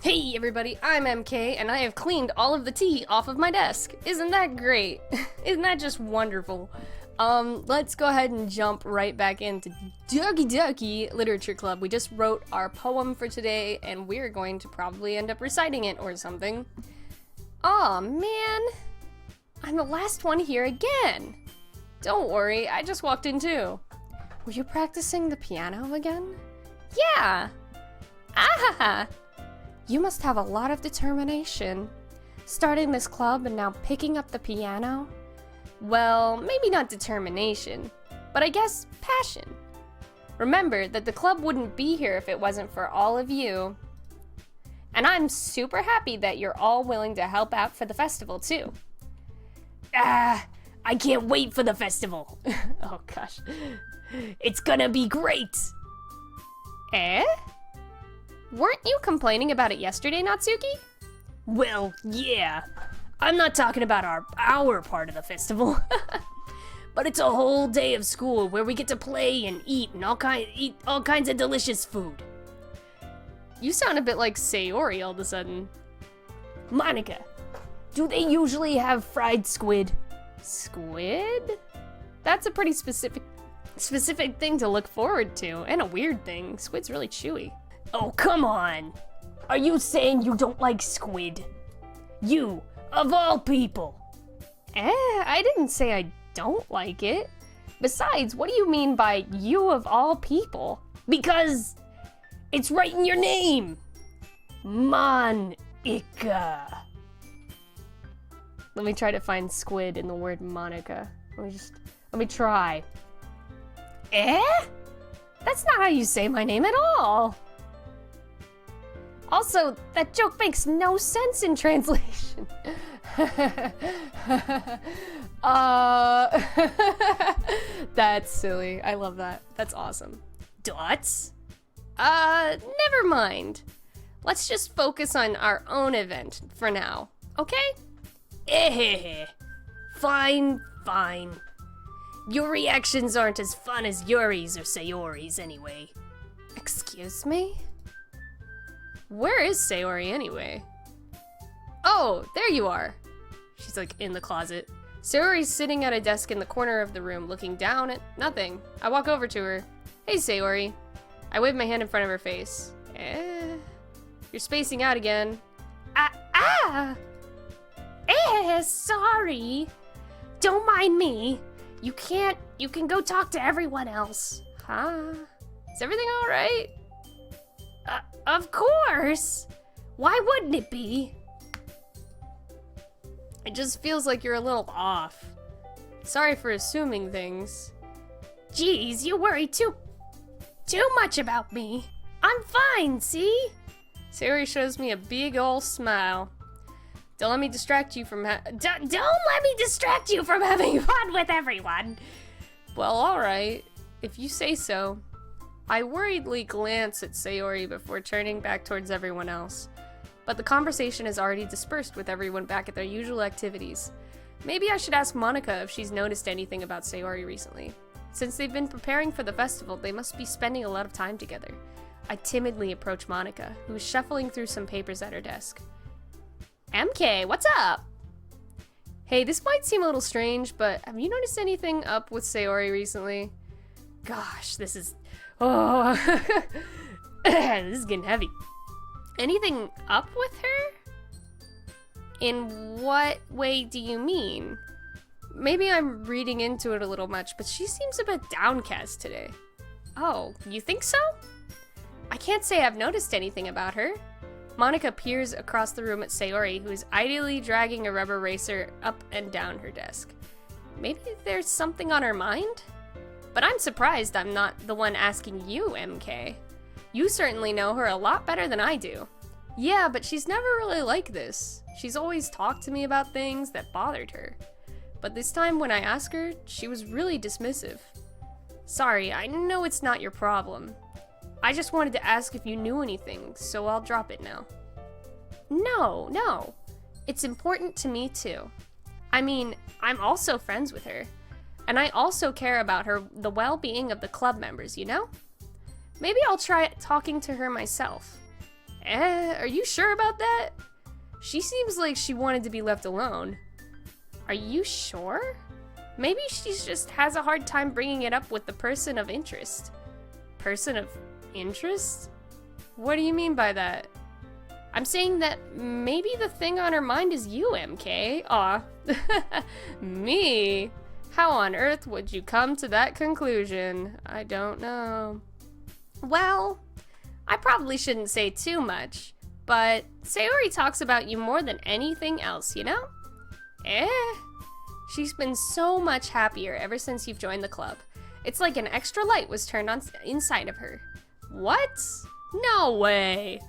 Hey everybody, I'm MK, and I have cleaned all of the tea off of my desk. Isn't that great? Isn't that just wonderful? Let's go ahead and jump right back into Doki Doki Literature Club. We just wrote our poem for today, and we're going to probably end up reciting it or something. Aw, man. I'm the last one here again. Don't worry, I just walked in too. Were you practicing the piano again? Yeah. Ah! You must have a lot of determination. Starting this club and now picking up the piano? Well, maybe not determination, but I guess passion. Remember that the club wouldn't be here if it wasn't for all of you. And I'm super happy that you're all willing to help out for the festival too. I can't wait for the festival. Oh gosh. It's gonna be great. Eh? Weren't you complaining about it yesterday, Natsuki? Well, yeah. I'm not talking about our part of the festival. But it's a whole day of school where we get to play and eat all kinds of delicious food. You sound a bit like Sayori all of a sudden. Monica, do they usually have fried squid? Squid? That's a pretty specific thing to look forward to, and a weird thing. Squid's really chewy. Oh, come on! Are you saying you don't like squid? You, of all people! I didn't say I don't like it. Besides, what do you mean by you of all people? Because it's right in your name! Monica. Let me try to find squid in the word Monica. Let me try. That's not how you say my name at all! Also, that joke makes no sense in translation. That's silly. I love that. That's awesome. Dots? Never mind. Let's just focus on our own event for now, okay? Fine. Your reactions aren't as fun as Yuri's or Sayori's anyway. Excuse me? Where is Sayori anyway? Oh, there you are. She's like in the closet. Sayori's sitting at a desk in the corner of the room looking down at nothing. I walk over to her. Hey, Sayori. I wave my hand in front of her face. You're spacing out again. Sorry. Don't mind me. You can go talk to everyone else. Huh? Is everything all right? Of course! Why wouldn't it be? It just feels like you're a little off. Sorry for assuming things. Geez, you worry too much about me. I'm fine, see? Sayori shows me a big ol' smile. Don't let me distract you from don't let me distract you from having fun with everyone! Well, alright. If you say so. I worriedly glance at Sayori before turning back towards everyone else, but the conversation is already dispersed with everyone back at their usual activities. Maybe I should ask Monica if she's noticed anything about Sayori recently. Since they've been preparing for the festival, they must be spending a lot of time together. I timidly approach Monica, who is shuffling through some papers at her desk. MK, what's up? Hey, this might seem a little strange, but have you noticed anything up with Sayori recently? Gosh, this is this is getting heavy. Anything up with her? In what way do you mean? Maybe I'm reading into it a little much, but she seems a bit downcast today. Oh, you think so? I can't say I've noticed anything about her. Monica peers across the room at Sayori, who is idly dragging a rubber racer up and down her desk. Maybe there's something on her mind? But I'm surprised I'm not the one asking you, MK. You certainly know her a lot better than I do. Yeah, but she's never really like this. She's always talked to me about things that bothered her. But this time when I asked her, she was really dismissive. Sorry, I know it's not your problem. I just wanted to ask if you knew anything, so I'll drop it now. No. It's important to me too. I mean, I'm also friends with her. And I also care about the well-being of the club members, you know? Maybe I'll try talking to her myself. Are you sure about that? She seems like she wanted to be left alone. Are you sure? Maybe she just has a hard time bringing it up with the person of interest. Person of interest? What do you mean by that? I'm saying that maybe the thing on her mind is you, MK. Aw. Me? How on earth would you come to that conclusion? I don't know. Well, I probably shouldn't say too much, but Sayori talks about you more than anything else, you know? She's been so much happier ever since you've joined the club. It's like an extra light was turned on inside of her. What? No way.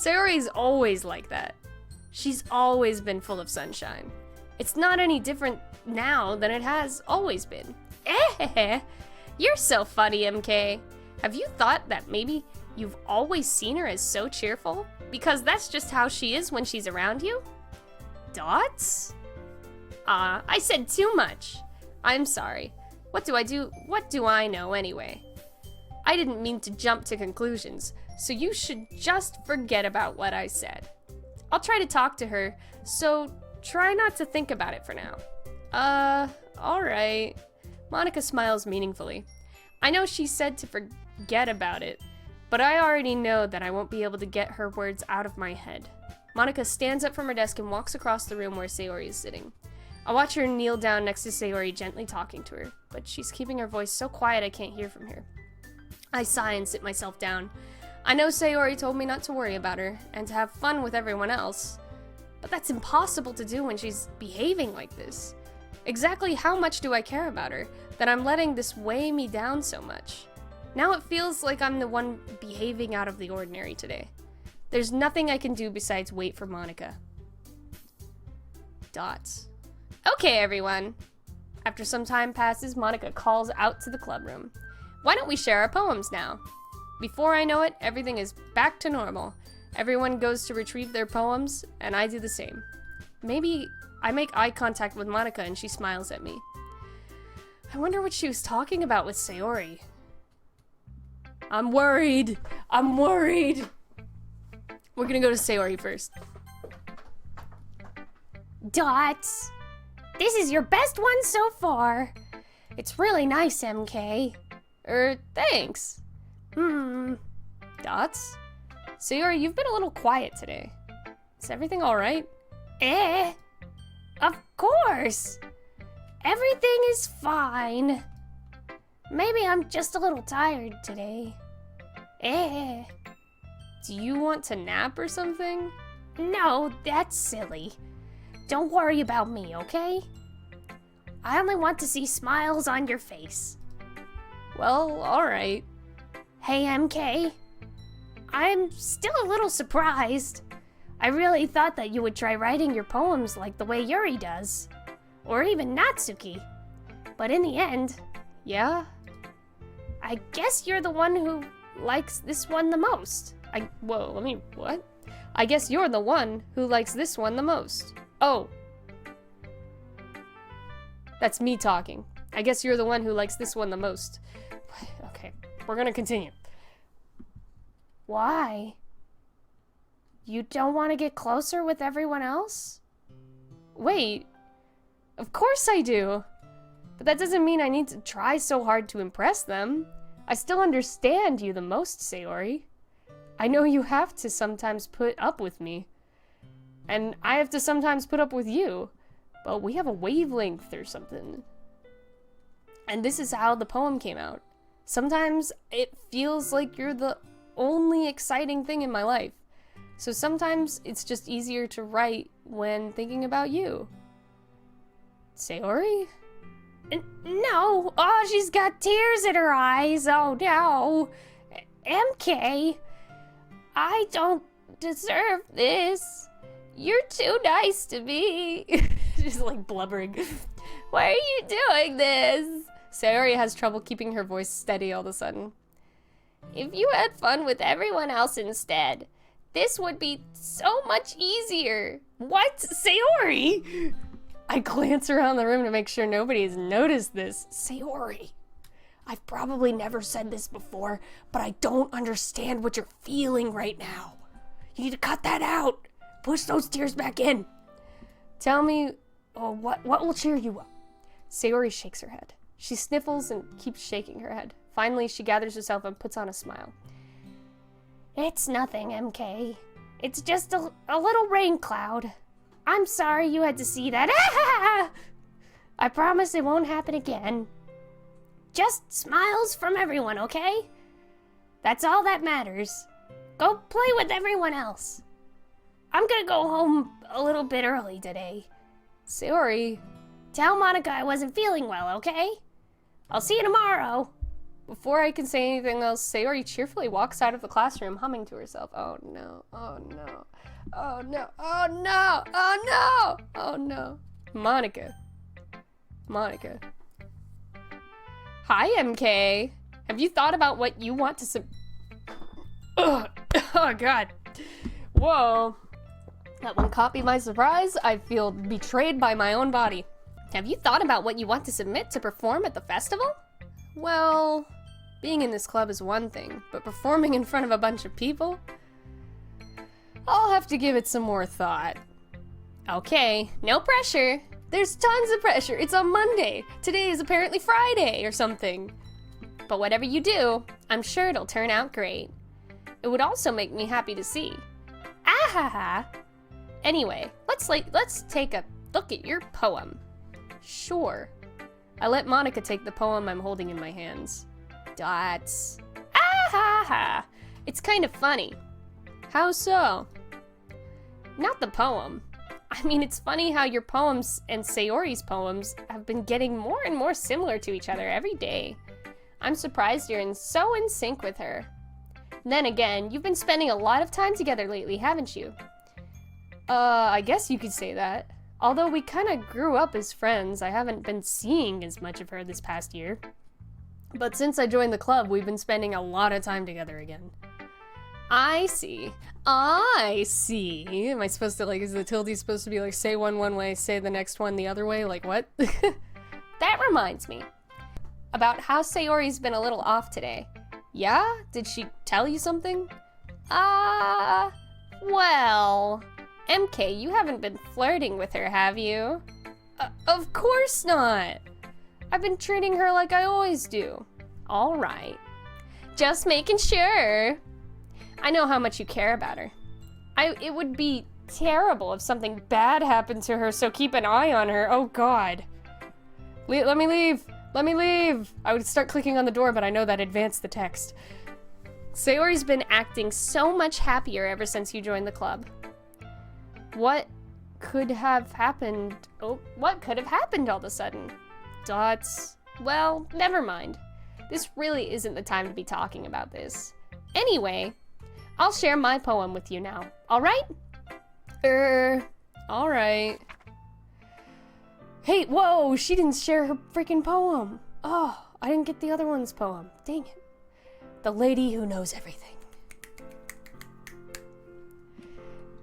Sayori's always like that. She's always been full of sunshine. It's not any different now than it has always been. You're so funny, MK. Have you thought that maybe you've always seen her as so cheerful? Because that's just how she is when she's around you? Dots? I said too much. I'm sorry. What do I do? What do I know anyway? I didn't mean to jump to conclusions, so you should just forget about what I said. I'll try to talk to her, so try not to think about it for now. Alright. Monica smiles meaningfully. I know she said to forget about it, but I already know that I won't be able to get her words out of my head. Monica stands up from her desk and walks across the room where Sayori is sitting. I watch her kneel down next to Sayori, gently talking to her, but she's keeping her voice so quiet I can't hear from her. I sigh and sit myself down. I know Sayori told me not to worry about her, and to have fun with everyone else, but that's impossible to do when she's behaving like this. Exactly how much do I care about her, that I'm letting this weigh me down so much? Now it feels like I'm the one behaving out of the ordinary today. There's nothing I can do besides wait for Monica. Dots. Okay, everyone. After some time passes, Monica calls out to the club room. Why don't we share our poems now? Before I know it, everything is back to normal. Everyone goes to retrieve their poems, and I do the same. Maybe I make eye contact with Monica and she smiles at me. I wonder what she was talking about with Sayori. I'm worried. I'm worried. We're gonna go to Sayori first. Dots. This is your best one so far. It's really nice, MK. Thanks. Dots? Sayori, you've been a little quiet today. Is everything alright? Of course. Everything is fine. Maybe I'm just a little tired today. Do you want to nap or something? No, that's silly. Don't worry about me, okay? I only want to see smiles on your face. Well, alright. Hey, MK. I'm still a little surprised. I really thought that you would try writing your poems like the way Yuri does. Or even Natsuki. But in the end... Yeah? I guess you're the one who likes this one the most. What? I guess you're the one who likes this one the most. Oh. That's me talking. I guess you're the one who likes this one the most. Okay, we're gonna continue. Why? You don't want to get closer with everyone else? Wait. Of course I do. But that doesn't mean I need to try so hard to impress them. I still understand you the most, Sayori. I know you have to sometimes put up with me. And I have to sometimes put up with you. But we have a wavelength or something. And this is how the poem came out. Sometimes it feels like you're the only exciting thing in my life. So sometimes it's just easier to write when thinking about you. Sayori? No. Oh, she's got tears in her eyes. Oh, no. MK, I don't deserve this. You're too nice to me. Just like blubbering. Why are you doing this? Sayori has trouble keeping her voice steady all of a sudden. If you had fun with everyone else instead, this would be so much easier. What? Sayori? I glance around the room to make sure nobody has noticed this. Sayori, I've probably never said this before, but I don't understand what you're feeling right now. You need to cut that out. Push those tears back in. Tell me, what will cheer you up? Sayori shakes her head. She sniffles and keeps shaking her head. Finally, she gathers herself and puts on a smile. It's nothing, MK. It's just a little rain cloud. I'm sorry you had to see that. I promise it won't happen again. Just smiles from everyone, okay? That's all that matters. Go play with everyone else. I'm gonna go home a little bit early today. Sayori, Tell Monica I wasn't feeling well, okay? I'll see you tomorrow. before I can say anything else, Sayori cheerfully walks out of the classroom, humming to herself. Oh no, oh no, oh no, oh no, oh no, oh no. Monica. Hi, MK. Have you thought about what you want to Oh god. Whoa. That one caught me by surprise. I feel betrayed by my own body. Have you thought about what you want to submit to perform at the festival? Well, being in this club is one thing, but performing in front of a bunch of people? I'll have to give it some more thought. Okay, no pressure. There's tons of pressure. It's on Monday. Today is apparently Friday or something. But whatever you do, I'm sure it'll turn out great. It would also make me happy to see. Ahaha. Anyway, let's take a look at your poem. Sure. I let Monica take the poem I'm holding in my hands. Dots. Ahaha. It's kind of funny. How so? Not the poem. I mean, it's funny how your poems and Sayori's poems have been getting more and more similar to each other every day. I'm surprised you're so in sync with her. Then again, you've been spending a lot of time together lately, haven't you? I guess you could say that. Although we kind of grew up as friends, I haven't been seeing as much of her this past year. But since I joined the club, we've been spending a lot of time together again. I see. Am I supposed to, is the tilde supposed to be say one way, say the next one the other way? Like, what? That reminds me about how Sayori's been a little off today. Yeah? Did she tell you something? Well, MK, you haven't been flirting with her, have you? Of course not. I've been treating her like I always do. All right. Just making sure. I know how much you care about her. It would be terrible if something bad happened to her, so keep an eye on her. Oh god. Let me leave. Let me leave. I would start clicking on the door, but I know that advanced the text. Sayori's been acting so much happier ever since you joined the club. What could have happened? Oh, what could have happened all of a sudden? Dots. Well, never mind. This really isn't the time to be talking about this. Anyway, I'll share my poem with you now, alright? Alright. Hey, whoa, she didn't share her freaking poem. Oh, I didn't get the other one's poem. Dang it. The Lady Who Knows Everything.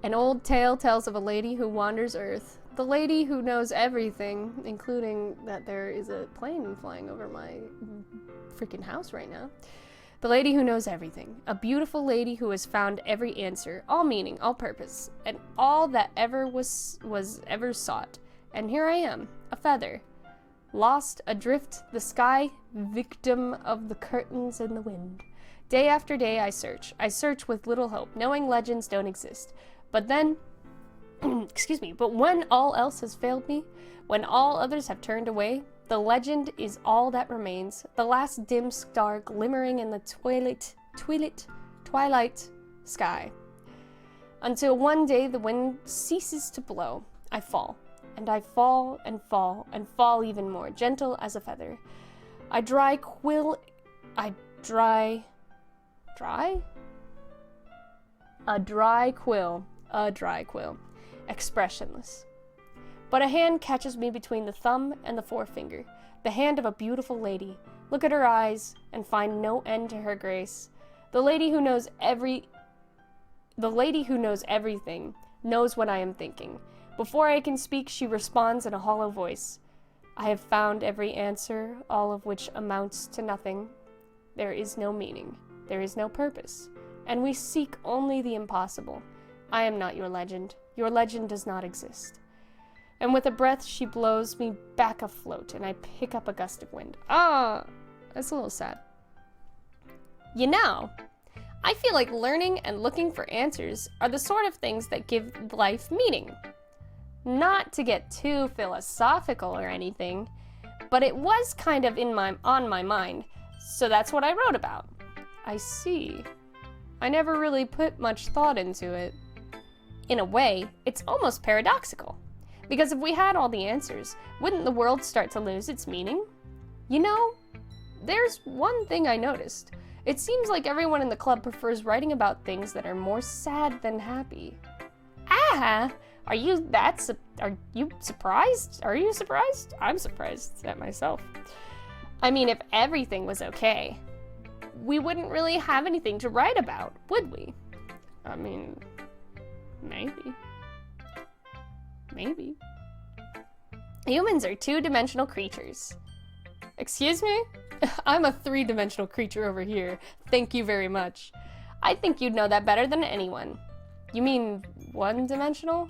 An old tale tells of a lady who wanders Earth. The lady who knows everything, including that there is a plane flying over my freaking house right now. The lady who knows everything. A beautiful lady who has found every answer, all meaning, all purpose, and all that ever was ever sought. And here I am, a feather, lost adrift the sky, victim of the curtains and the wind. Day after day I search with little hope, knowing legends don't exist. But then, but when all else has failed me, when all others have turned away, the legend is all that remains, the last dim star glimmering in the twilight sky. Until one day the wind ceases to blow, I fall. And I fall and fall and fall even more, gentle as a feather. A dry quill, expressionless. But a hand catches me between the thumb and the forefinger, the hand of a beautiful lady. Look at her eyes and find no end to her grace. The lady who knows everything knows what I am thinking. Before I can speak, she responds in a hollow voice. I have found every answer, all of which amounts to nothing. There is no meaning. There is no purpose. And we seek only the impossible. I am not your legend. Your legend does not exist. And with a breath, she blows me back afloat, and I pick up a gust of wind. Ah, that's a little sad. You know, I feel like learning and looking for answers are the sort of things that give life meaning. Not to get too philosophical or anything, but it was kind of on my mind, so that's what I wrote about. I see. I never really put much thought into it. In a way, it's almost paradoxical. Because if we had all the answers, wouldn't the world start to lose its meaning? You know, there's one thing I noticed. It seems like everyone in the club prefers writing about things that are more sad than happy. Ah! Are you surprised? Are you surprised? I'm surprised at myself. I mean, if everything was okay, we wouldn't really have anything to write about, would we? I mean, maybe. Maybe. Humans are two-dimensional creatures. Excuse me? I'm a three-dimensional creature over here. Thank you very much. I think you'd know that better than anyone. You mean one-dimensional?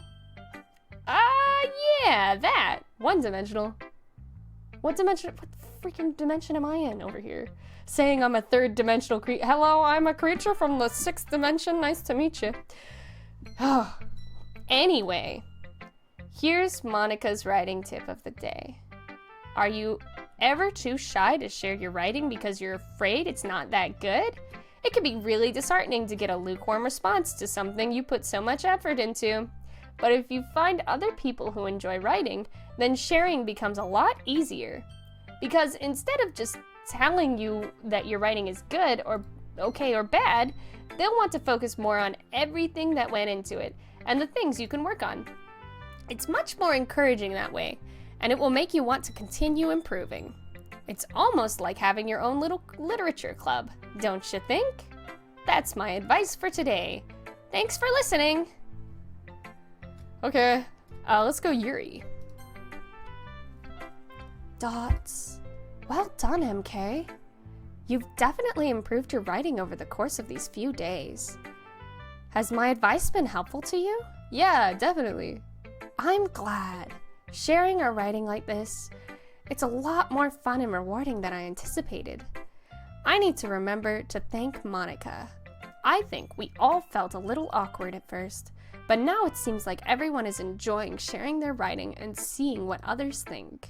Yeah, that. One-dimensional. What freaking dimension am I in over here? Saying I'm a third-dimensional creature. Hello, I'm a creature from the sixth dimension. Nice to meet you. Anyway, here's Monica's writing tip of the day. Are you ever too shy to share your writing because you're afraid it's not that good? It can be really disheartening to get a lukewarm response to something you put so much effort into. But if you find other people who enjoy writing, then sharing becomes a lot easier. Because instead of just telling you that your writing is good or okay or bad, they'll want to focus more on everything that went into it and the things you can work on. It's much more encouraging that way, and it will make you want to continue improving. It's almost like having your own little literature club, don't you think? That's my advice for today. Thanks for listening. Okay, let's go Yuri. Dots. Well done, MK. You've definitely improved your writing over the course of these few days. Has my advice been helpful to you? Yeah, definitely. I'm glad. Sharing our writing like this, it's a lot more fun and rewarding than I anticipated. I need to remember to thank Monica. I think we all felt a little awkward at first, but now it seems like everyone is enjoying sharing their writing and seeing what others think.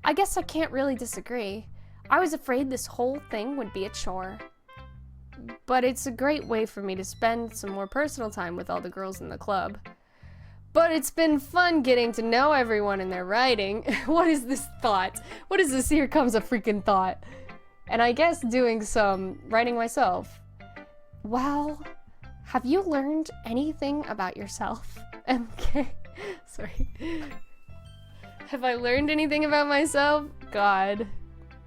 I guess I can't really disagree. I was afraid this whole thing would be a chore. But it's a great way for me to spend some more personal time with all the girls in the club. But it's been fun getting to know everyone in their writing. What is this thought? What is this? Here comes a freaking thought. And I guess doing some writing myself. Well, have you learned anything about yourself, MK? Sorry. Have I learned anything about myself? God.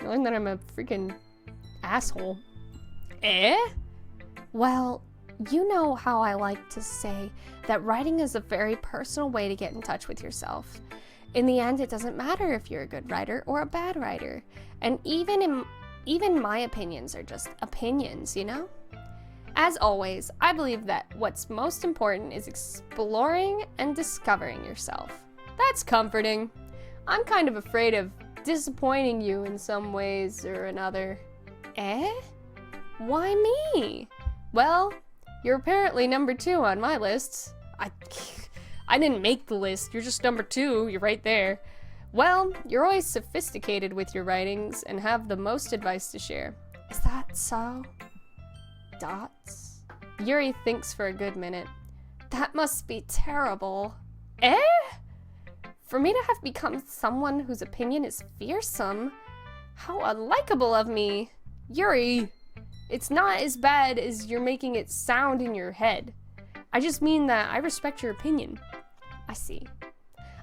I learned that I'm a freaking asshole. Well, you know how I like to say that writing is a very personal way to get in touch with yourself. In the end, it doesn't matter if you're a good writer or a bad writer. And even my opinions are just opinions, you know? As always, I believe that what's most important is exploring and discovering yourself. That's comforting. I'm kind of afraid of disappointing you in some ways or another. Why me? Well, you're apparently number 2 on my list. I didn't make the list. You're just number 2. You're right there. Well, you're always sophisticated with your writings and have the most advice to share. Is that so? Dots? Yuri thinks for a good minute. That must be terrible. For me to have become someone whose opinion is fearsome? How unlikable of me. Yuri, it's not as bad as you're making it sound in your head. I just mean that I respect your opinion. I see.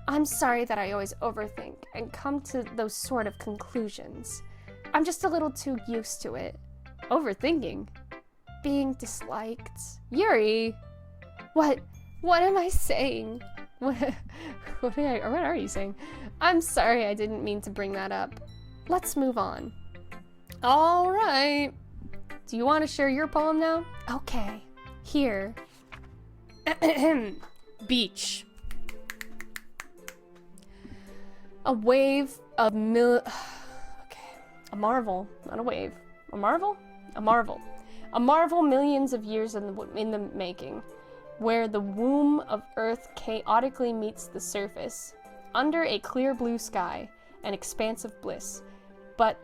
I'm sorry that I always overthink and come to those sort of conclusions. I'm just a little too used to it. Overthinking? Being disliked? Yuri! What am I saying? What are you saying? I'm sorry, I didn't mean to bring that up. Let's move on. All right. Do you want to share your poem now? Okay, here. Beach. A wave of okay. A marvel, not a wave. A marvel? A marvel. A marvel millions of years in the making, where the womb of Earth chaotically meets the surface, under a clear blue sky, an expanse of bliss, but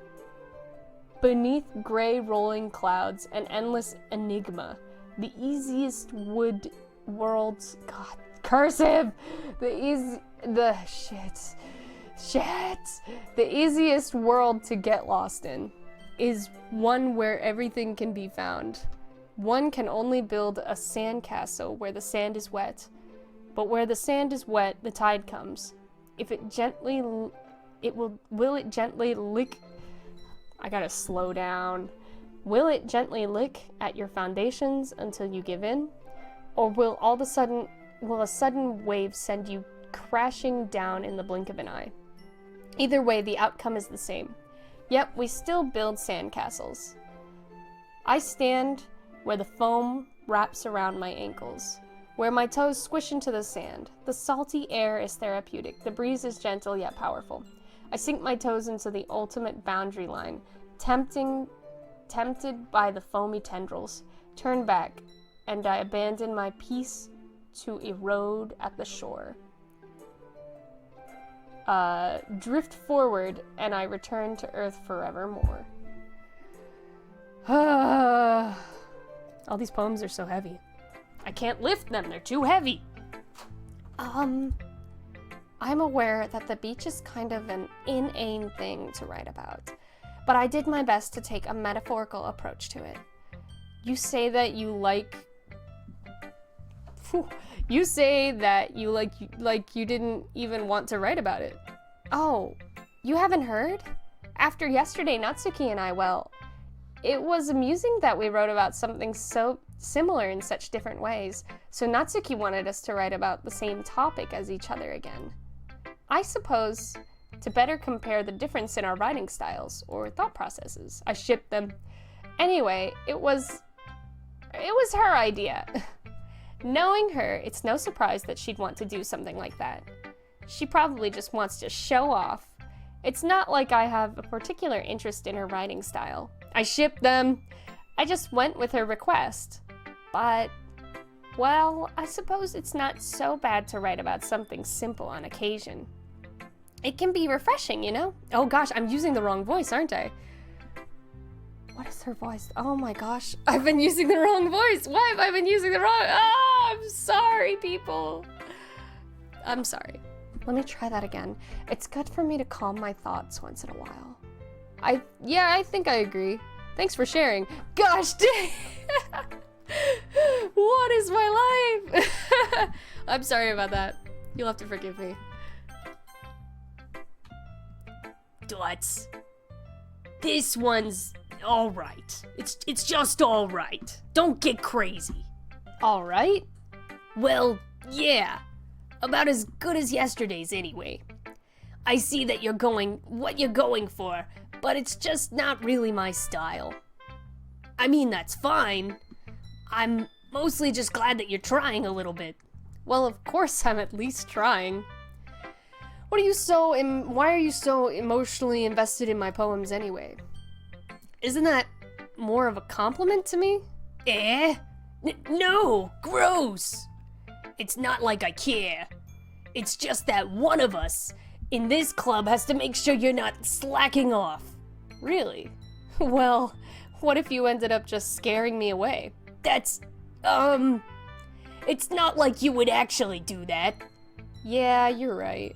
beneath gray rolling clouds, an endless enigma, the easiest world's, God, cursive! The easiest world to get lost in is one where everything can be found. One can only build a sand castle where the sand is wet, but where the sand is wet, the tide comes. If it gently, will it gently lick? I gotta slow down. Will it gently lick at your foundations until you give in? Or will a sudden wave send you crashing down in the blink of an eye? Either way, the outcome is the same. Yep, we still build sandcastles. I stand where the foam wraps around my ankles, where my toes squish into the sand. The salty air is therapeutic. The breeze is gentle yet powerful. I sink my toes into the ultimate boundary line, tempted by the foamy tendrils. Turn back, and I abandon my peace to erode at the shore. Drift forward, and I return to Earth forevermore. All these poems are so heavy. I can't lift them, they're too heavy. I'm aware that the beach is kind of an inane thing to write about, but I did my best to take a metaphorical approach to it. You say that you didn't even want to write about it. Oh, you haven't heard? After yesterday, Natsuki and I, it was amusing that we wrote about something so similar in such different ways, so Natsuki wanted us to write about the same topic as each other again. I suppose to better compare the difference in our writing styles or thought processes. I shipped them. Anyway, it was her idea. Knowing her, it's no surprise that she'd want to do something like that. She probably just wants to show off. It's not like I have a particular interest in her writing style. I shipped them. I just went with her request. But, well, I suppose it's not so bad to write about something simple on occasion. It can be refreshing, you know? Oh gosh, I'm using the wrong voice, aren't I? What is her voice? Oh my gosh, I've been using the wrong voice. Why have I been using the wrong? Oh, I'm sorry, people. I'm sorry. Let me try that again. It's good for me to calm my thoughts once in a while. I think I agree. Thanks for sharing. Gosh dang. What is my life? I'm sorry about that. You'll have to forgive me. Dots. This one's alright. It's just alright. Don't get crazy. All right. Well, yeah. About as good as yesterday's anyway. I see that you're going what you're going for, but it's just not really my style. I mean, that's fine. I'm mostly just glad that you're trying a little bit. Well, of course I'm at least trying. Why are you so emotionally invested in my poems anyway? Isn't that more of a compliment to me? No, gross. It's not like I care. It's just that one of us in this club has to make sure you're not slacking off. Really? Well, what if you ended up just scaring me away? That's, it's not like you would actually do that. Yeah, you're right.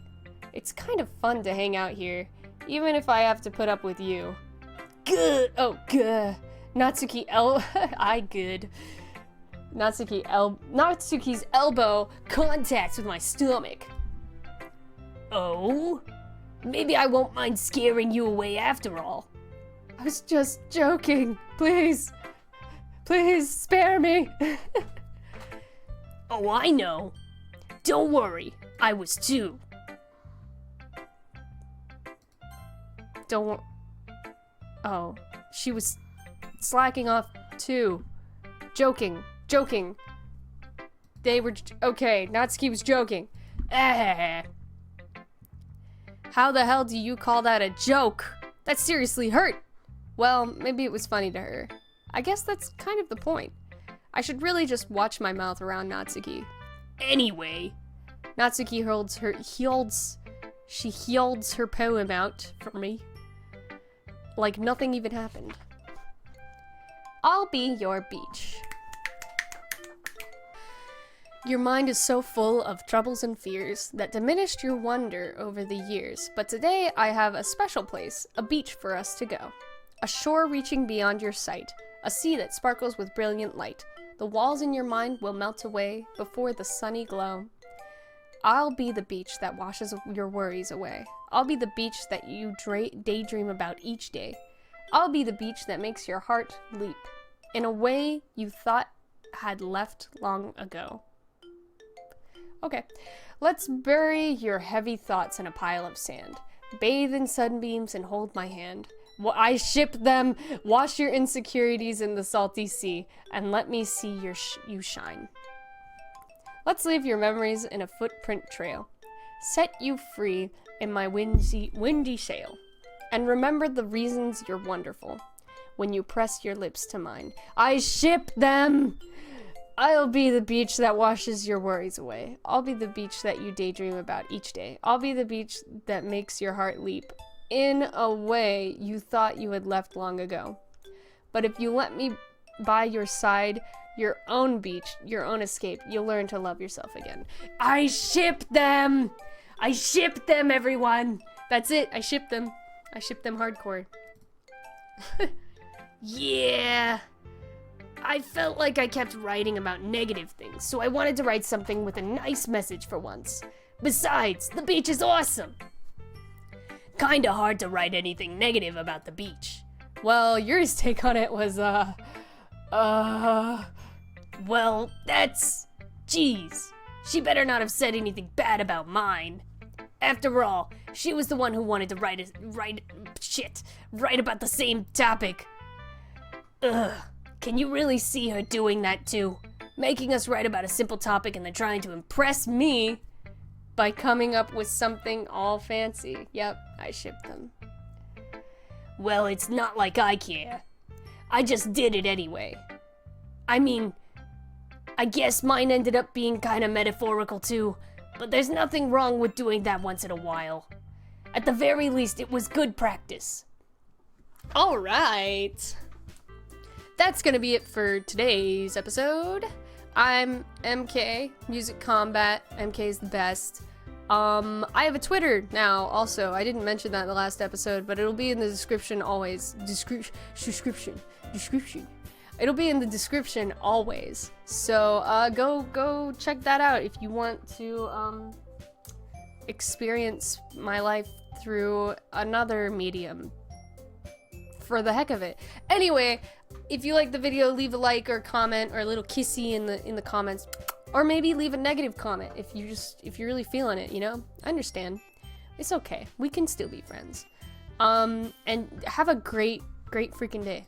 It's kind of fun to hang out here, even if I have to put up with you. Good. Oh, good. Natsuki's elbow contacts with my stomach. Oh? Maybe I won't mind scaring you away after all. I was just joking. Please. Please, spare me. Oh, I know. Don't worry. I was too. Oh, she was slacking off too. Joking. They were, okay, Natsuki was joking. Eh. How the hell do you call that a joke? That seriously hurt. Well, maybe it was funny to her. I guess that's kind of the point. I should really just watch my mouth around Natsuki. Anyway, Natsuki holds her poem out for me. Like nothing even happened. I'll be your beach. Your mind is so full of troubles and fears that diminished your wonder over the years, but today I have a special place, a beach for us to go. A shore reaching beyond your sight, a sea that sparkles with brilliant light. The walls in your mind will melt away before the sunny glow. I'll be the beach that washes your worries away. I'll be the beach that you daydream about each day. I'll be the beach that makes your heart leap in a way you thought had left long ago. Okay, let's bury your heavy thoughts in a pile of sand. Bathe in sunbeams and hold my hand. I ship them. Wash your insecurities in the salty sea, and let me see you shine. Let's leave your memories in a footprint trail. Set you free in my windy sail. And remember the reasons you're wonderful when you press your lips to mine. I ship them! I'll be the beach that washes your worries away. I'll be the beach that you daydream about each day. I'll be the beach that makes your heart leap in a way you thought you had left long ago. But if you let me by your side, your own beach, your own escape, you'll learn to love yourself again. I ship them! I ship them, everyone! That's it, I ship them. I ship them hardcore. Yeah! I felt like I kept writing about negative things, so I wanted to write something with a nice message for once. Besides, the beach is awesome! Kinda hard to write anything negative about the beach. Well, yours take on it was, well, that's... Geez, she better not have said anything bad about mine. After all, she was the one who wanted to write about the same topic. Ugh, can you really see her doing that too? Making us write about a simple topic and then trying to impress me by coming up with something all fancy. Yep, I shipped them. Well, it's not like I care. I just did it anyway. I mean, I guess mine ended up being kinda metaphorical too, but there's nothing wrong with doing that once in a while. At the very least, it was good practice. Alright. That's gonna be it for today's episode. I'm MK, Music Combat. MK is the best. I have a Twitter now also. I didn't mention that in the last episode, but it'll be in the description always. Description. It'll be in the description always. So go check that out if you want to experience my life through another medium. For the heck of it. Anyway, if you like the video, leave a like or comment or a little kissy in the comments, or maybe leave a negative comment if you're really feeling it. You know, I understand. It's okay. We can still be friends. And have a great freaking day.